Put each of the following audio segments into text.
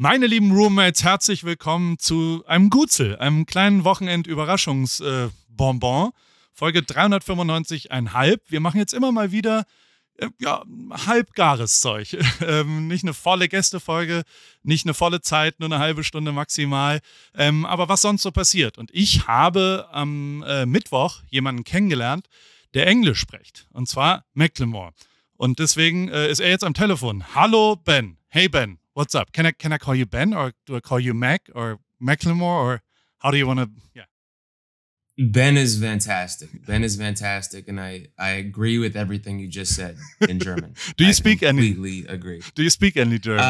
Meine lieben Roommates, herzlich willkommen zu einem Gutzel, einem kleinen Wochenend-Überraschungsbonbon. Folge 395,5. Wir machen jetzt immer mal wieder halbgares Zeug. Nicht eine volle Gästefolge, nicht eine volle Zeit, nur eine halbe Stunde maximal. Aber was sonst so passiert. Und ich habe am Mittwoch jemanden kennengelernt, der Englisch spricht. Und zwar Macklemore. Und deswegen ist er jetzt am Telefon. Hallo Ben. Hey Ben. What's up? Can I call you Ben, or do I call you Mac or Macklemore, or how do you want to? Yeah. Ben is fantastic. Ben is fantastic, and I agree with everything you just said in German. Do you speak any? Completely agree. Do you speak any German?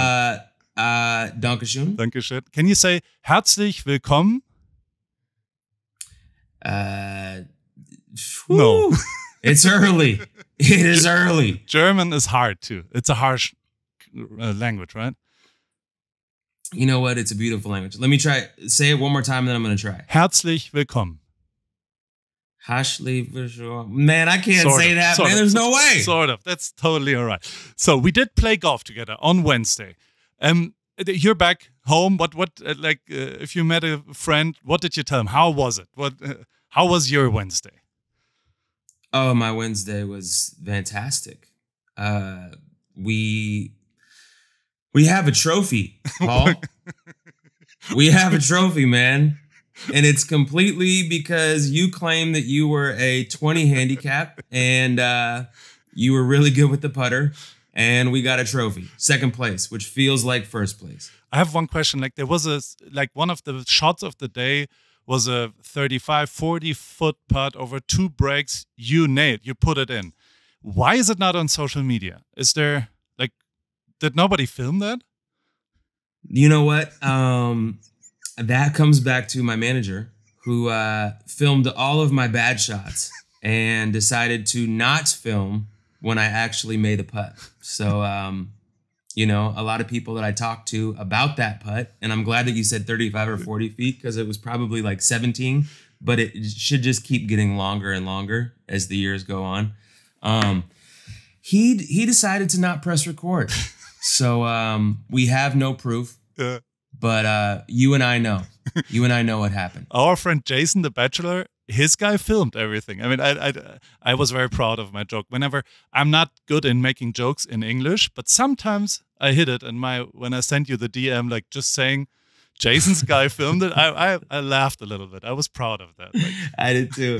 Dankeschön. Dankeschön. Can you say herzlich willkommen? No. It's early. It is early. German is hard too. It's a harsh language, right? You know what? It's a beautiful language. Let me try. Say it one more time, and then I'm going to try. Herzlich willkommen. Man, I can't say that, man. There's no way. Sort of. That's totally all right. So we did play golf together on Wednesday. You're back home. If you met a friend, what did you tell him? How was it? How was your Wednesday? Oh, my Wednesday was fantastic. We have a trophy, Paul. We have a trophy, man. And it's completely because you claim that you were a 20 handicap and you were really good with the putter. And we got a trophy, second place, which feels like first place. I have one question. There was one of the shots of the day was a 35, 40-foot putt over 2 breaks. You nailed. You put it in. Why is it not on social media? Is there did nobody film that? You know what? That comes back to my manager who filmed all of my bad shots and decided to not film when I actually made a putt. So, a lot of people that I talked to about that putt, and I'm glad that you said 35 or 40 feet because it was probably like 17, but it should just keep getting longer and longer as the years go on. He decided to not press record. So we have no proof, but you and I know. You and I know what happened. Our friend Jason, the Bachelor, his guy filmed everything. I mean, I was very proud of my joke. Whenever I'm not good in making jokes in English, but sometimes I hit it. And when I sent you the DM, just saying Jason's guy filmed it, I laughed a little bit. I was proud of that. I did too.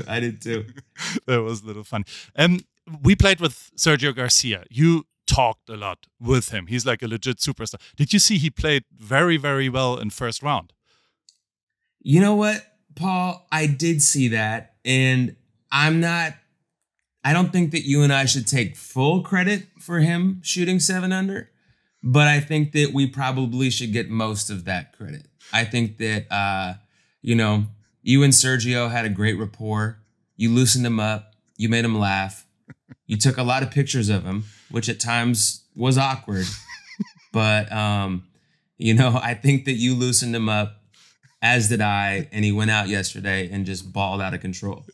That was a little fun. We played with Sergio Garcia. You talked a lot with him. He's like a legit superstar. Did you see he played very, very well in first round? You know what, Paul? I did see that. And I don't think that you and I should take full credit for him shooting 7 under, but I think that we probably should get most of that credit. I think that, you and Sergio had a great rapport. You loosened him up. You made him laugh. You took a lot of pictures of him, which at times was awkward. But, I think that you loosened him up, as did I, and he went out yesterday and just balled out of control.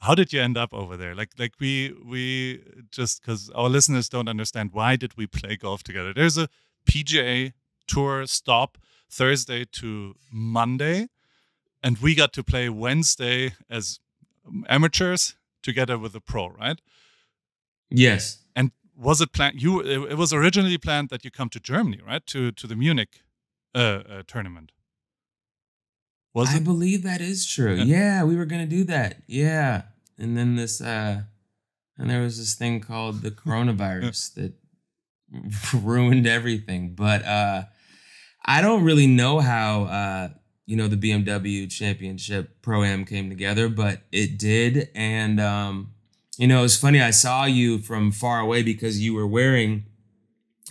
How did you end up over there? We just, because our listeners don't understand, why did we play golf together? There's a PGA Tour stop Thursday to Monday, and we got to play Wednesday as amateurs together with a pro, right? Yes. And was it planned? It was originally planned that you come to Germany, right? To the Munich tournament. I believe that is true. Yeah, we were gonna do that. Yeah, and then there was this thing called the coronavirus that ruined everything. But I don't really know how the BMW Championship Pro-Am came together, but it did, and it was funny. I saw you from far away because you were wearing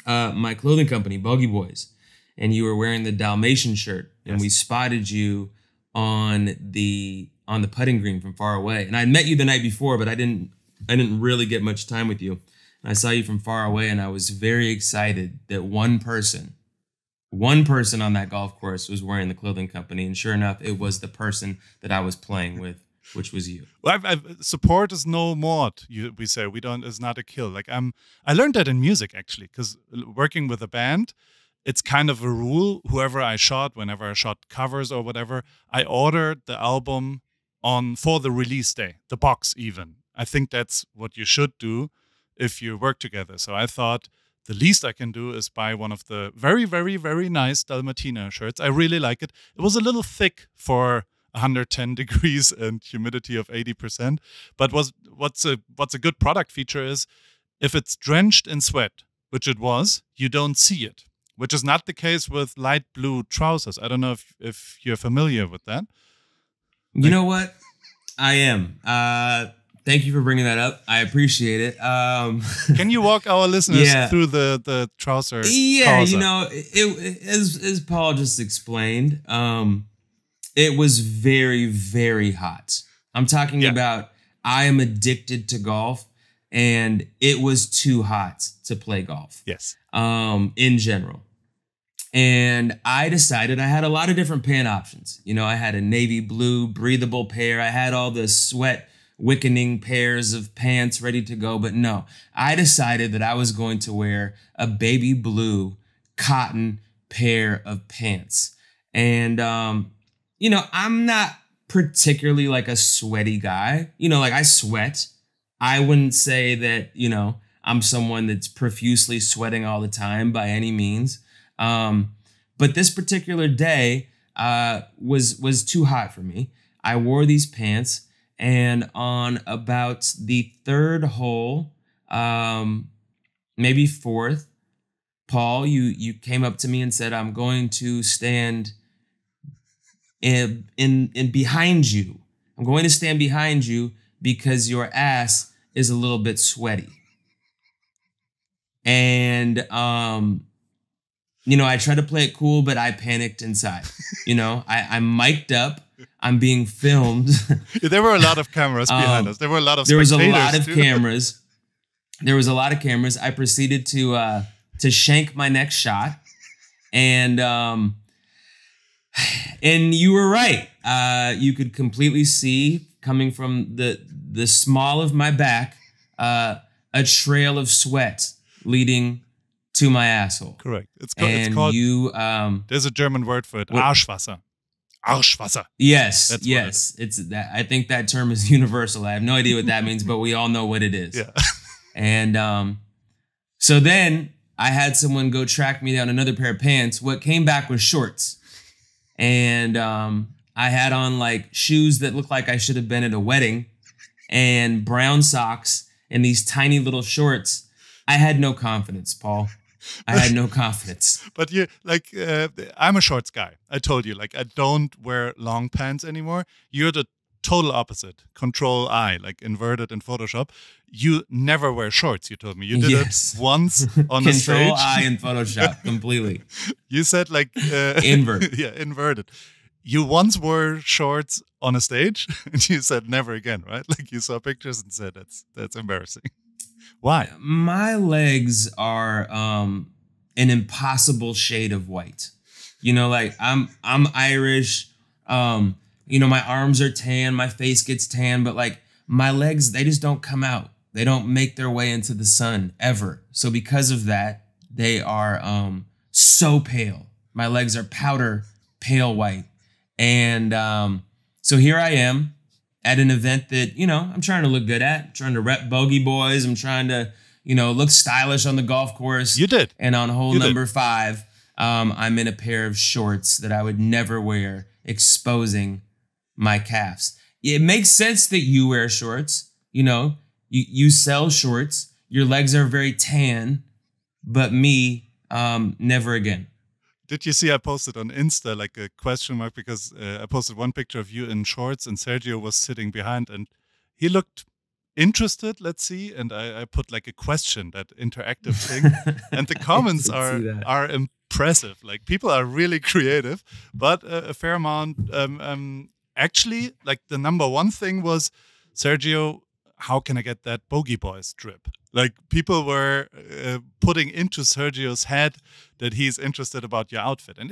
my clothing company, Bogey Boys, and you were wearing the Dalmatian shirt, and we spotted you on the putting green from far away. And I met you the night before, but I didn't really get much time with you. And I saw you from far away, and I was very excited that one person on that golf course was wearing the clothing company, and sure enough, it was the person that I was playing with, which was you. Well, support is no mod. We say we don't. It's not a kill. I learned that in music actually, because working with a band, it's kind of a rule. Whoever I shot, whenever I shot covers or whatever, I ordered the album for the release day, the box even. I think that's what you should do if you work together. So I thought the least I can do is buy one of the very, very, very nice Dalmatiner shirts. I really like it. It was a little thick for 110 degrees and humidity of 80%. But what's a good product feature is if it's drenched in sweat, which it was, you don't see it, which is not the case with light blue trousers. I don't know if you're familiar with that. You know what? I am. Thank you for bringing that up. I appreciate it. Can you walk our listeners through the trouser? Yeah, you know, as Paul just explained, it was very, very hot. I'm talking about I am addicted to golf, and it was too hot to play golf. Yes. In general. And I decided I had a lot of different pant options. You know, I had a navy blue breathable pair. I had all the sweat wickening pairs of pants ready to go. But no, I decided that I was going to wear a baby blue cotton pair of pants. And, you know, I'm not particularly like a sweaty guy. You know, like I sweat. I wouldn't say that, you know, I'm someone that's profusely sweating all the time by any means. But this particular day was too hot for me. I wore these pants, and on about the third hole, maybe fourth, Paul, you came up to me and said, "I'm going to stand in behind you. I'm going to stand behind you because your ass is a little bit sweaty." And you know, I tried to play it cool, but I panicked inside. You know, I'm mic'd up. I'm being filmed. There were a lot of cameras behind us. There were a lot of spectators. There was a lot of cameras. There was a lot of cameras. I proceeded to shank my next shot. And you were right. You could completely see coming from the small of my back, a trail of sweat leading to my asshole. Correct. It's called. There's a German word for it. Arschwasser. Arschwasser. Yes. Yes. It's that. I think that term is universal. I have no idea what that means, but we all know what it is. Yeah. And so then I had someone go track me down another pair of pants. What came back was shorts, and I had on like shoes that looked like I should have been at a wedding, and brown socks and these tiny little shorts. I had no confidence, Paul. I had no confidence. But you like, I'm a shorts guy. I told you, like, I don't wear long pants anymore. You're the total opposite. Control I, like inverted in Photoshop. You never wear shorts. You told me you did it once on the stage. Control I in Photoshop completely. You said like inverted. Yeah, inverted. You once wore shorts on a stage, and you said never again, right? Like you saw pictures and said that's embarrassing. Why? My legs are an impossible shade of white. You know, like I'm Irish. You know, my arms are tan, my face gets tan, but like my legs, they just don't come out. They don't make their way into the sun ever. So because of that, they are so pale. My legs are powder pale white. And so here I am at an event that, you know, I'm trying to look good at, I'm trying to rep Bogey Boys. I'm trying to, you know, look stylish on the golf course. You did. And on hole number 5, I'm in a pair of shorts that I would never wear, exposing my calves. It makes sense that you wear shorts. You know, you sell shorts. Your legs are very tan, but me, never again. Did you see I posted on Insta like a question mark because I posted one picture of you in shorts and Sergio was sitting behind and he looked interested, let's see, and I put like a question, that interactive thing, and the comments are impressive. Like people are really creative, but a fair amount. Actually, like the number one thing was, Sergio, how can I get that Bogey Boys drip? Like people were putting into Sergio's head that he's interested about your outfit, and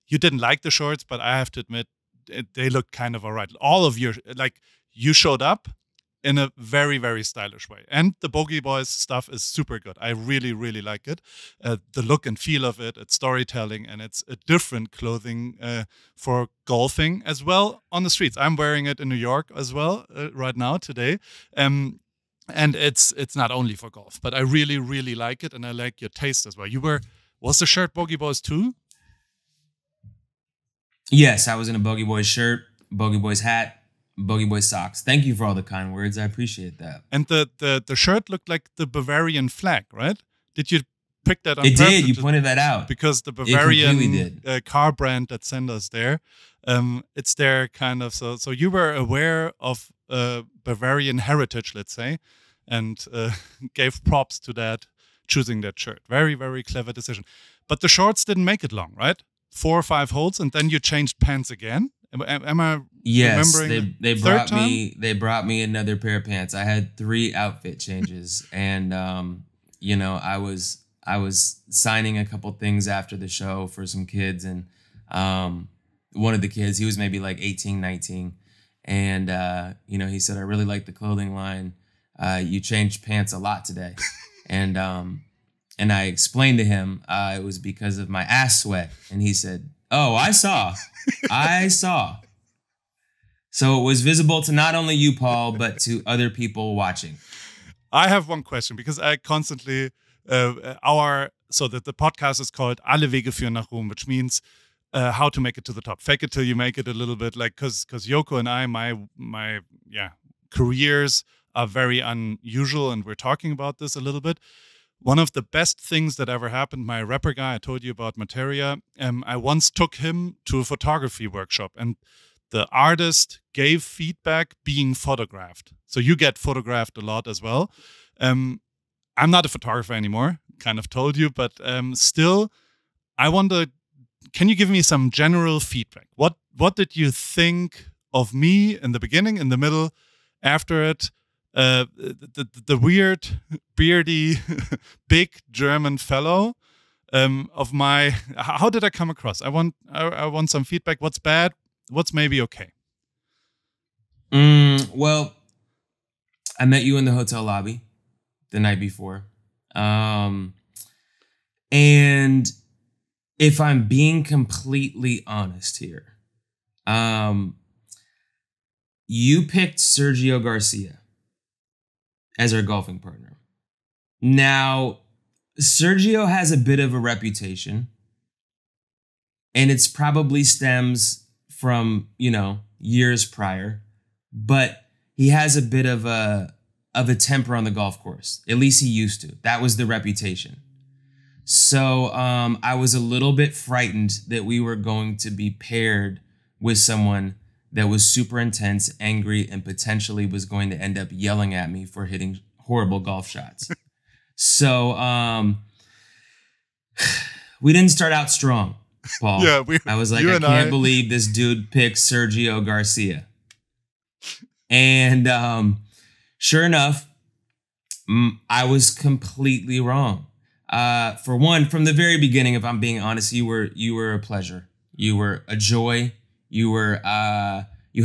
you didn't like the shorts, but I have to admit they looked kind of all right. All of your, like, you showed up in a very, very stylish way. And the Bogey Boys stuff is super good. I really, really like it. The look and feel of it, it's storytelling, and it's a different clothing for golfing as well on the streets. I'm wearing it in New York as well right now today. And it's not only for golf, but I really, really like it, and I like your taste as well. Was the shirt Bogey Boys too? Yes, I was in a Bogey Boys shirt, Bogey Boys hat, Bogey Boys socks. Thank you for all the kind words. I appreciate that. And the shirt looked like the Bavarian flag, right? Did you pick that on purpose? It did. You Just pointed that out. because the Bavarian car brand that sent us there, it's their kind of so you were aware of Bavarian heritage, let's say, and gave props to that, choosing that shirt. Very, very clever decision. But the shorts didn't make it long, right? 4 or 5 holes, and then you changed pants again. Am I remembering? Yes, they brought me another pair of pants. I had 3 outfit changes, and I was signing a couple things after the show for some kids, and one of the kids, he was maybe like 18, 19, and he said, "I really like the clothing line. You changed pants a lot today," and I explained to him it was because of my ass sweat, and he said, "Oh, I saw." So it was visible to not only you, Paul, but to other people watching. I have one question, because I constantly the podcast is called Alle Wege führen nach Ruhm, which means how to make it to the top. Fake it till you make it, a little bit, like because Yoko and I, my careers are very unusual, and we're talking about this a little bit. One of the best things that ever happened, my rapper guy, I told you about Materia, I once took him to a photography workshop, and the artist gave feedback being photographed. So you get photographed a lot as well. I'm not a photographer anymore, kind of told you, but still, I wonder, can you give me some general feedback? What did you think of me in the beginning, in the middle, after it? The weird, beardy, big German fellow of my. How did I come across? I want some feedback. What's bad? What's maybe okay? Well, I met you in the hotel lobby the night before, and if I'm being completely honest here, you picked Sergio Garcia as our golfing partner. Now, Sergio has a bit of a reputation, and it's probably stems from, years prior, but he has a bit of a temper on the golf course. At least he used to. That was the reputation. So I was a little bit frightened that we were going to be paired with someone that was super intense, angry, and potentially was going to end up yelling at me for hitting horrible golf shots. So we didn't start out strong, Paul. Yeah, I was like, I can't believe this dude picked Sergio Garcia. And sure enough, I was completely wrong. For one, from the very beginning, if I'm being honest, you were a pleasure. You were a joy. You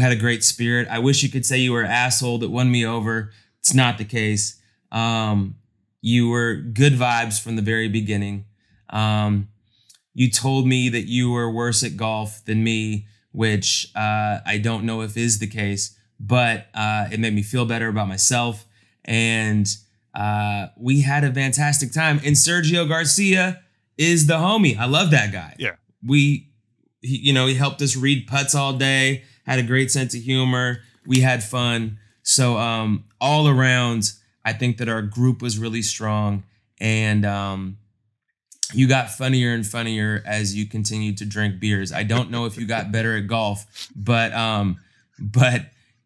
had a great spirit. I wish you could say you were an asshole that won me over. It's not the case. You were good vibes from the very beginning. You told me that you were worse at golf than me, which I don't know if is the case, but it made me feel better about myself. And we had a fantastic time. And Sergio Garcia is the homie. I love that guy. Yeah. He helped us read putts all day, had a great sense of humor. We had fun. So all around, I think that our group was really strong. And you got funnier and funnier as you continued to drink beers. I don't know if you got better at golf, but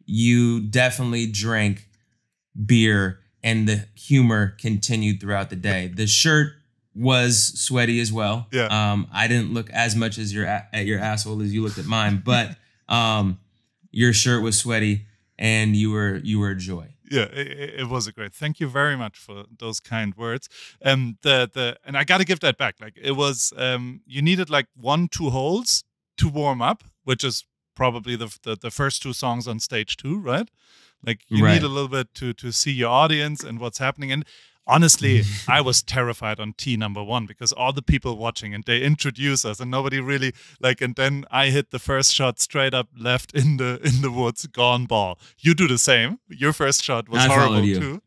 you definitely drank beer, and the humor continued throughout the day. The shirt was sweaty as well. Yeah. I didn't look as much as at your asshole as you looked at mine, but your shirt was sweaty, and you were a joy. Yeah, it was a great. Thank you very much for those kind words. And I got to give that back. Like, it was, you needed like 1-2 holes to warm up, which is probably the first 2 songs on stage 2, right? Like you need a little bit to see your audience and what's happening. And honestly, I was terrified on tee number 1 because all the people watching and they introduce us and nobody really like. And then I hit the first shot straight up left in the woods, gone ball. You do the same. Your first shot was horrible too.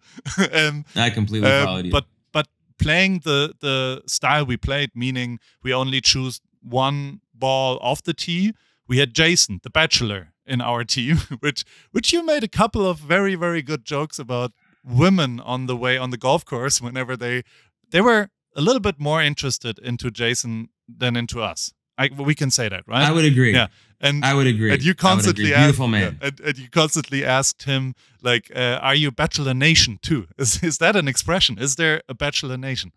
I completely followed you. But playing the style we played, meaning we only choose one ball off the tee. We had Jason, the bachelor, in our team, which you made a couple of very, very good jokes about women on the way on the golf course whenever they were a little bit more interested into Jason than into us. We can say that, right? I would agree. Yeah, and I would agree. And you constantly beautiful man. And you constantly asked him like, "Are you Bachelor Nation too?" Is that an expression? Is there a Bachelor Nation?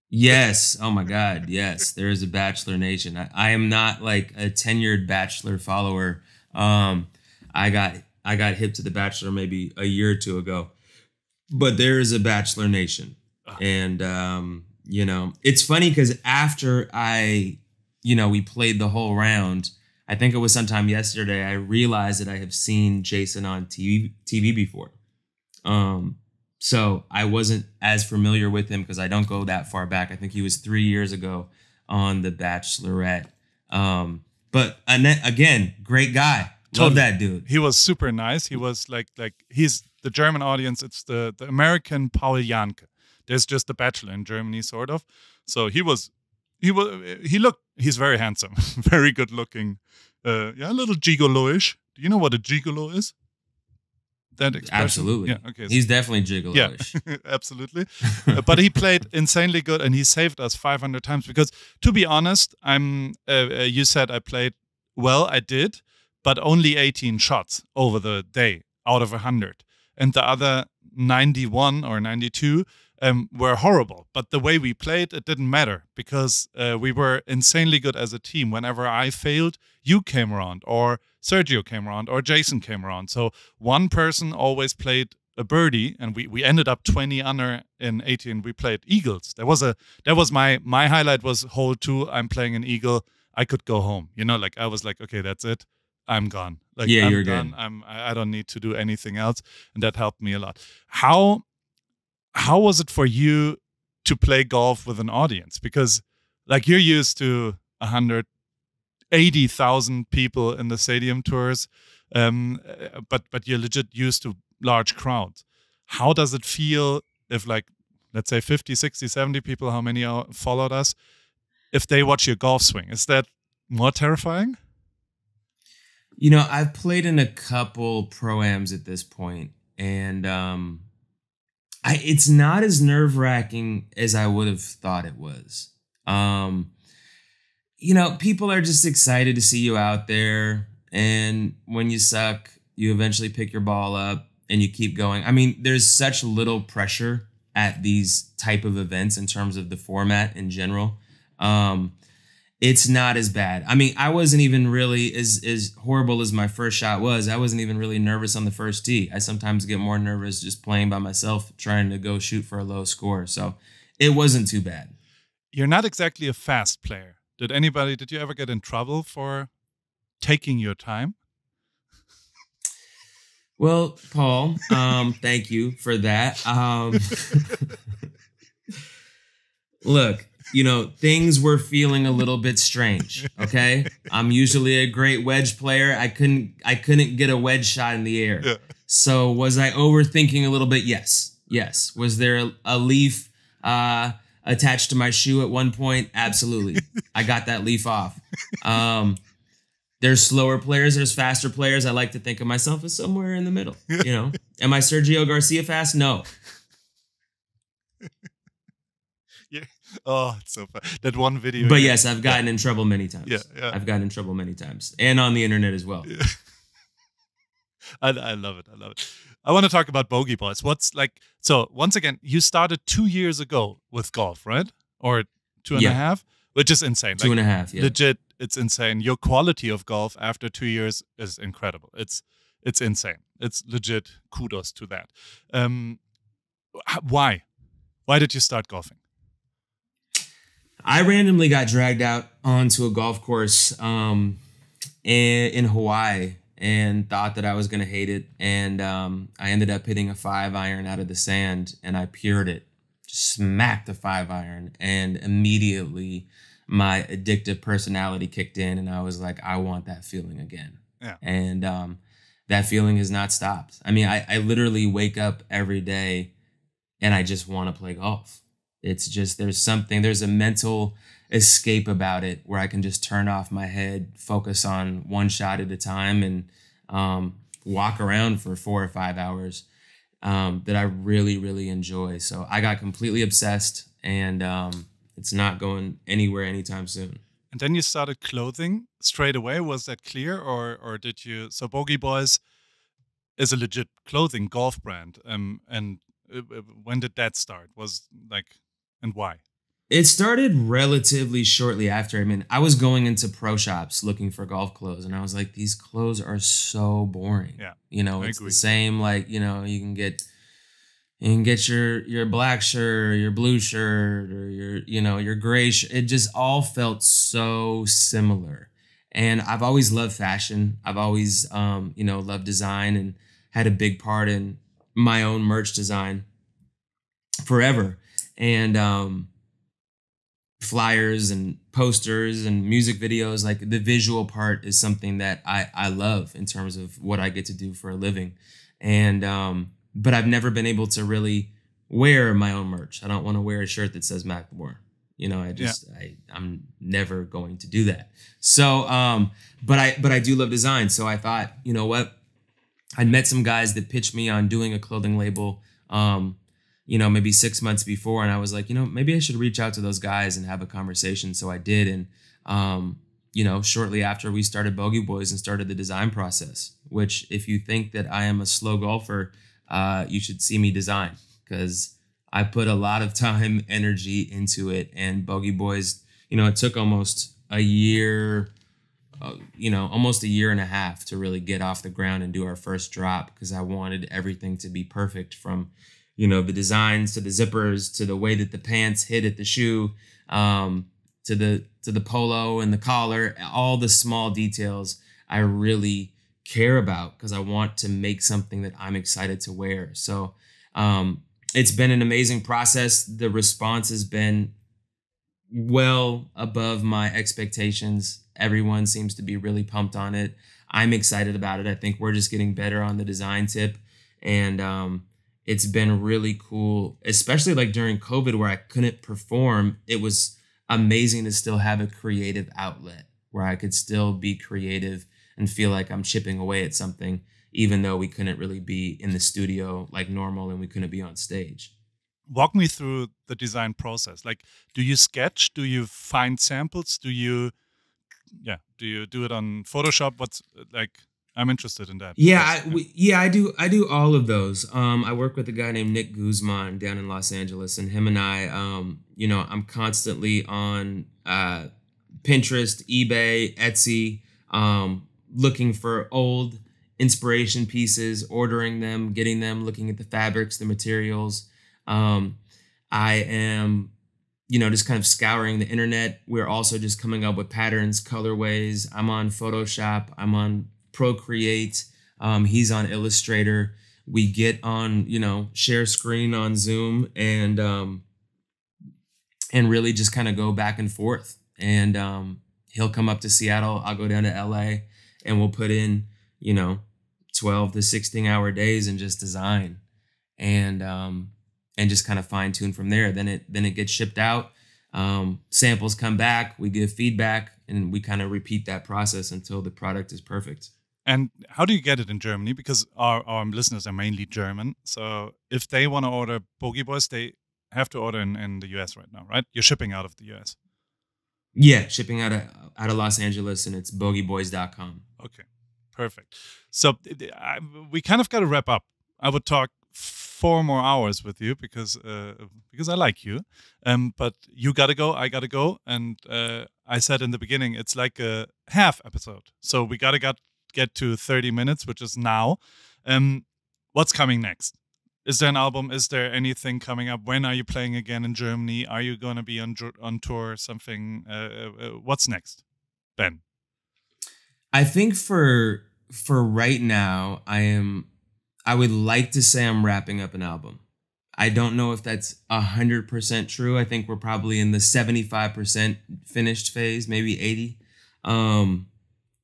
Yes. Oh my God. Yes, there is a Bachelor Nation. I am not like a tenured Bachelor follower. I got hip to the Bachelor maybe a year or two ago, but there is a Bachelor Nation. And, it's funny because after we played the whole round, I think it was sometime yesterday, I realized that I have seen Jason on TV before. So I wasn't as familiar with him because I don't go that far back. I think he was 3 years ago on The Bachelorette. But again, great guy. Love that dude. He was super nice. He was like he's the German audience. It's the American Paul Janke. There's just the Bachelor in Germany, sort of. So he's very handsome, very good looking. A little gigolo-ish. Do you know what a gigolo is? That expression? Absolutely. Yeah. Okay. He's definitely gigolo-ish. Yeah, absolutely. But he played insanely good, and he saved us 500 times. Because to be honest, you said I played well. I did, but only 18 shots over the day out of 100, and the other 91 or 92 were horrible. But the way we played, it didn't matter because we were insanely good as a team. Whenever I failed, you came around, or Sergio came around, or Jason came around. So one person always played a birdie, and we ended up 20 under in 18. We played eagles. That was my highlight was hole 2. I'm playing an eagle. I could go home. I was like, okay, that's it. I'm gone. You're done. good. I don't need to do anything else, and that helped me a lot. How was it for you to play golf with an audience? Because you're used to 180,000 people in the stadium tours, but you're legit used to large crowds. How does it feel if let's say 50, 60, 70 people, how many followed us, if they watch your golf swing? Is that more terrifying? I've played in a couple pro-ams at this point, and it's not as nerve-wracking as I would have thought it was. People are just excited to see you out there, and when you suck, you eventually pick your ball up and you keep going. I mean, there's such little pressure at these type of events in terms of the format in general. It's not as bad. I mean, I wasn't even really as horrible as my first shot was. I wasn't even really nervous on the first tee. I sometimes get more nervous just playing by myself, trying to go shoot for a low score. So it wasn't too bad. You're not exactly a fast player. Did you ever get in trouble for taking your time? Well, Paul, thank you for that. Look, things were feeling a little bit strange. Okay. I'm usually a great wedge player. I couldn't get a wedge shot in the air. Yeah. So was I overthinking a little bit? Yes. Was there a leaf, attached to my shoe at one point? Absolutely. I got that leaf off. There's slower players. There's faster players. I like to think of myself as somewhere in the middle. Am I Sergio Garcia fast? No. Yeah. Oh, it's so fun. That one video. But yes, I've gotten in trouble many times. Yeah. I've gotten in trouble many times, and on the internet as well. Yeah. I love it. I want to talk about bogey balls. So once again, you started 2 years ago with golf, right? Or two and a half, which is insane. 2.5. Yeah. Legit, it's insane. Your quality of golf after 2 years is incredible. It's insane. It's legit. Kudos to that. Why did you start golfing? I randomly got dragged out onto a golf course in Hawaii, and thought that I was going to hate it. And I ended up hitting a 5-iron out of the sand, and I pured it, just smacked the 5-iron, and immediately my addictive personality kicked in, and I was like, I want that feeling again. Yeah. And that feeling has not stopped. I mean, I literally wake up every day and I just want to play golf. It's just, there's a mental escape about it where I can just turn off my head, focus on one shot at a time, and walk around for 4 or 5 hours that I really, really enjoy. So I got completely obsessed, and it's not going anywhere anytime soon. And then you started clothing straight away. Was that clear, or did you? So Bogey Boys is a legit clothing golf brand. And when did that start? And why? It started relatively shortly after. I mean, I was going into pro shops looking for golf clothes, and I was like, these clothes are so boring. Yeah, it's the same. Like, you can get your black shirt, or your blue shirt, or your gray shirt. It just all felt so similar. And I've always loved fashion. I've always, loved design, and had a big part in my own merch design forever. And flyers and posters and music videos, like the visual part is something that I love in terms of what I get to do for a living. And, but I've never been able to really wear my own merch. I don't want to wear a shirt that says Macklemore. I'm never going to do that. So, but I do love design. So I thought, you know what? I'd met some guys that pitched me on doing a clothing label, maybe 6 months before. And I was like, maybe I should reach out to those guys and have a conversation. So I did. And, shortly after, we started Bogey Boys and started the design process, which, if you think that I am a slow golfer, you should see me design, because I put a lot of time, energy into it. And Bogey Boys, it took almost a year, almost a year and a half to really get off the ground and do our first drop, because I wanted everything to be perfect, from the designs to the zippers to the way that the pants hit at the shoe, to the polo and the collar. All the small details I really care about, because I want to make something that I'm excited to wear. So it's been an amazing process. The response has been well above my expectations. Everyone seems to be really pumped on it. I'm excited about it. I think we're just getting better on the design tip. And it's been really cool, especially like during COVID, where I couldn't perform. It was amazing to still have a creative outlet where I could still be creative and feel like I'm chipping away at something, even though we couldn't really be in the studio like normal, and we couldn't be on stage. Walk me through the design process. Like, do you sketch? Do you find samples? Do you do it on Photoshop? What's like? I'm interested in that. I do all of those. I work with a guy named Nick Guzman down in Los Angeles, and him and I, I'm constantly on Pinterest, eBay, Etsy, looking for old inspiration pieces, ordering them, getting them, looking at the fabrics, the materials. I am, just kind of scouring the internet. We're also just coming up with patterns, colorways. I'm on Photoshop. I'm on Procreate. He's on Illustrator. We get on, share screen on Zoom, and really just kind of go back and forth. And he'll come up to Seattle. I'll go down to LA, and we'll put in, 12 to 16-hour days and just design, and just kind of fine tune from there. Then it gets shipped out. Samples come back. We give feedback, and we kind of repeat that process until the product is perfect. And how do you get it in Germany? Because our listeners are mainly German. So if they want to order Bogey Boys, they have to order in the US right now, right? You're shipping out of the US. Yeah, shipping out of Los Angeles, and it's bogeyboys.com. Okay, perfect. So we kind of got to wrap up. I would talk 4 more hours with you because I like you. But you got to go, I got to go. And I said in the beginning, it's like a half episode. So we got to get to 30 minutes, which is now. What's coming next? Is there an album? Is there anything coming up? When are you playing again in Germany? Are you going to be on tour? Something? What's next, Ben? I think for for right now, I would like to say I'm wrapping up an album. I don't know if that's 100% true. I think we're probably in the 75% finished phase, maybe 80,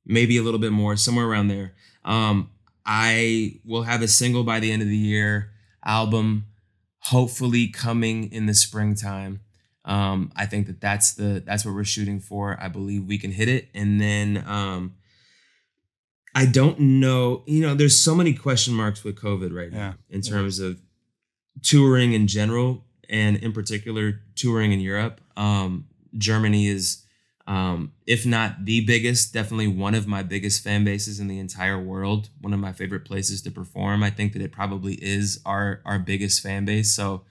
maybe a little bit more, somewhere around there. I will have a single by the end of the year, album hopefully coming in the springtime. I think that's what we're shooting for. I believe we can hit it. And then I don't know, there's so many question marks with COVID right now in terms of touring in general, and in particular touring in Europe. Germany is, if not the biggest, definitely one of my biggest fan bases in the entire world. One of my favorite places to perform. I think that it probably is our biggest fan base. So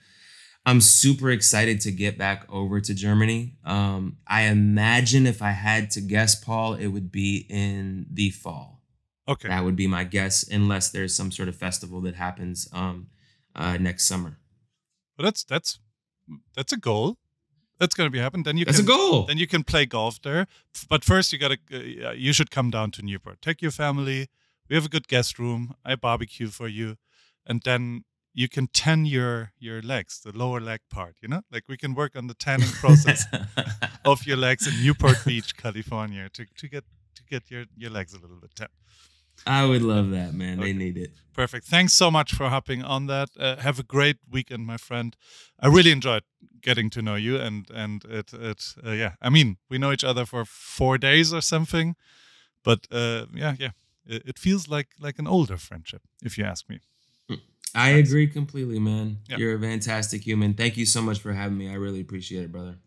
I'm super excited to get back over to Germany. I imagine if I had to guess, Paul, it would be in the fall. Okay. That would be my guess, unless there's some sort of festival that happens next summer. Well, that's a goal. That's going to be happening. Then that's a goal. Then you can play golf there. But first, you should come down to Newport. Take your family. We have a good guest room. I barbecue for you, and then you can tan your legs, the lower leg part. Like we can work on the tanning process of your legs in Newport Beach, California, to get your legs a little bit tan. I would love that, man. Okay. They need it. Perfect. Thanks so much for hopping on that. Have a great weekend, my friend. I really enjoyed getting to know you, and I mean, we know each other for 4 days or something, but it feels like an older friendship, if you ask me. I agree completely, man. Yeah. You're a fantastic human. Thank you so much for having me. I really appreciate it, brother.